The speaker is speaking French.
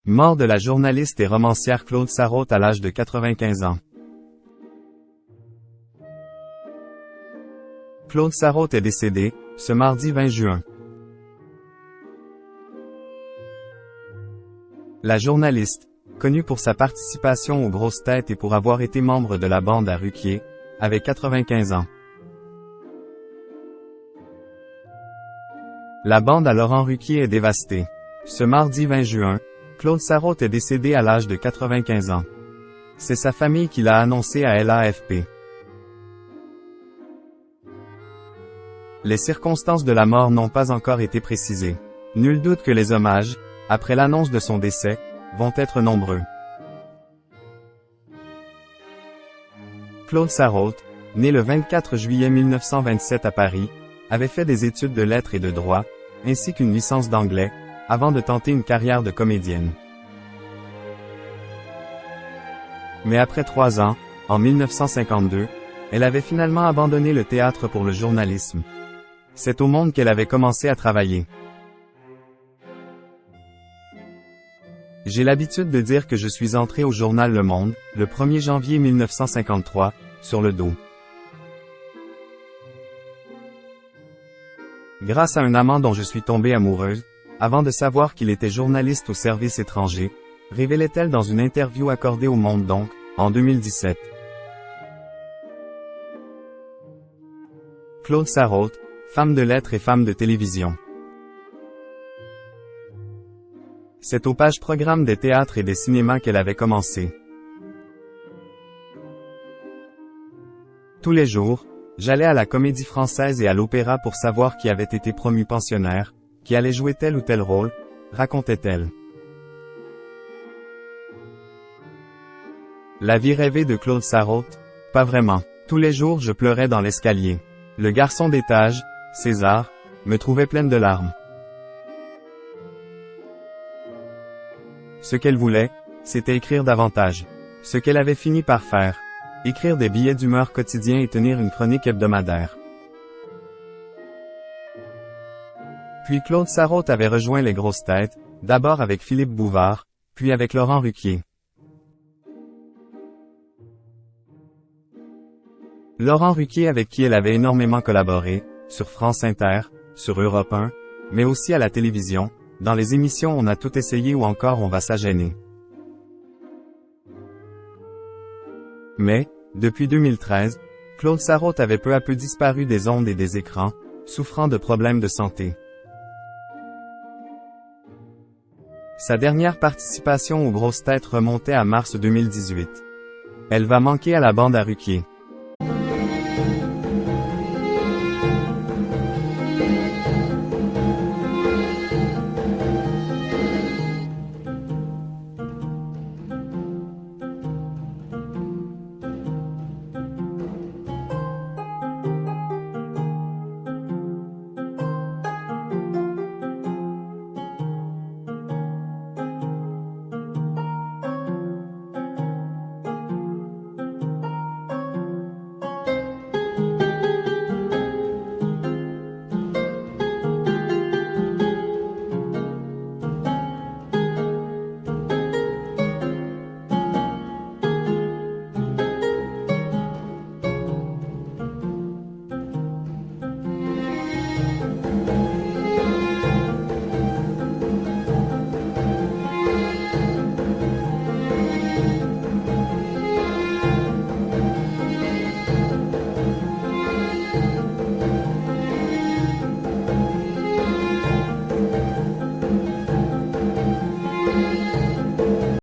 Mort de la journaliste et romancière Claude Sarraute à l'âge de 95 ans. Claude Sarraute est décédé, ce mardi 20 juin. La journaliste, connue pour sa participation aux grosses têtes et pour avoir été membre de la bande à Ruquier, avait 95 ans. La bande à Laurent Ruquier est dévastée. Ce mardi 20 juin, Claude Sarraute est décédé à l'âge de 95 ans. C'est sa famille qui l'a annoncé à l'AFP. Les circonstances de la mort n'ont pas encore été précisées. Nul doute que les hommages, après l'annonce de son décès, vont être nombreux. Claude Sarraute, né le 24 juillet 1927 à Paris, avait fait des études de lettres et de droit, ainsi qu'une licence d'anglais, avant de tenter une carrière de comédienne. Mais après 3 ans, en 1952, elle avait finalement abandonné le théâtre pour le journalisme. C'est au Monde qu'elle avait commencé à travailler. J'ai l'habitude de dire que je suis entré au journal Le Monde, le 1er janvier 1953, sur le dos. Grâce à un amant dont je suis tombée amoureuse, avant de savoir qu'il était journaliste au service étranger, révélait-elle dans une interview accordée au Monde donc, en 2017. Claude Sarraute, femme de lettres et femme de télévision. C'est aux pages programmes des théâtres et des cinémas qu'elle avait commencé. Tous les jours, j'allais à la Comédie Française et à l'Opéra pour savoir qui avait été promu pensionnaire, qui allait jouer tel ou tel rôle, racontait-elle. La vie rêvée de Claude Sarraute? Pas vraiment. Tous les jours je pleurais dans l'escalier. Le garçon d'étage, César, me trouvait pleine de larmes. Ce qu'elle voulait, c'était écrire davantage. Ce qu'elle avait fini par faire. Écrire des billets d'humeur quotidiens et tenir une chronique hebdomadaire. Puis Claude Sarraute avait rejoint les grosses têtes, d'abord avec Philippe Bouvard, puis avec Laurent Ruquier. Laurent Ruquier avec qui elle avait énormément collaboré, sur France Inter, sur Europe 1, mais aussi à la télévision, dans les émissions On a tout essayé ou encore On va s'agêner. Mais, depuis 2013, Claude Sarraute avait peu à peu disparu des ondes et des écrans, souffrant de problèmes de santé. Sa dernière participation aux grosses têtes remontait à mars 2018. Elle va manquer à la bande à Ruquier.